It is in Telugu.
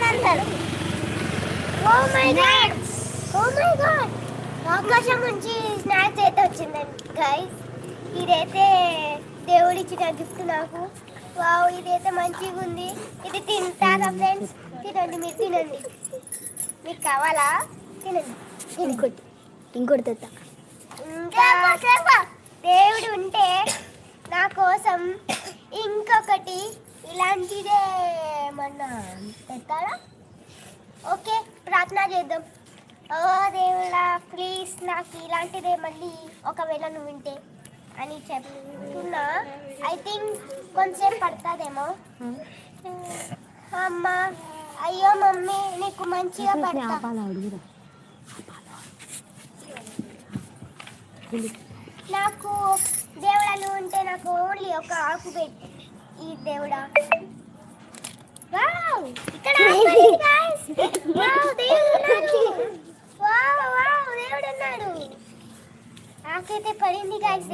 అంటారు. Oh my God, oh my God, ఆకాశం నుంచి స్నాక్స్ అయితే వచ్చిందండి గైస్. ఇదైతే దేవుడు ఇచ్చిన గిఫ్ట్ నాకు. వావ్, ఇదైతే మంచిగా ఉంది. ఇది తింటారా ఫ్రెండ్స్? తినండి, మీరు తినండి. మీకు కావాలా? తినండి. ఇంకోటి తెస్తా. ఇంకా దేవుడు ఉంటే నా కోసం ఇంకొకటి ఇలాంటిదే ఏమన్నా తెస్తారా? ఓకే, ప్రార్థన చేద్దాం. ఓ దేవుడా, ప్లీజ్ నాకు ఇలాంటిదే మళ్ళీ ఒకవేళ నువ్వు వింటే అని చెప్తున్నా. ఐ థింక్ కొంచెం పడుతుందేమో. అమ్మా, అయ్యో మమ్మీ, నీకు మంచిగా పడతా. నాకు దేవుడా నువ్వు ఉంటే నాకు ఓన్లీ ఒక ఆకు పెట్టి ఈ దేవుడా. వావ్, ఇక్కడ వావ్, దేవుడు ఉన్నాడు. వావ్ వావ్, దేవుడు ఉన్నాడు. ఆకైతే పడింది గాయ్స్.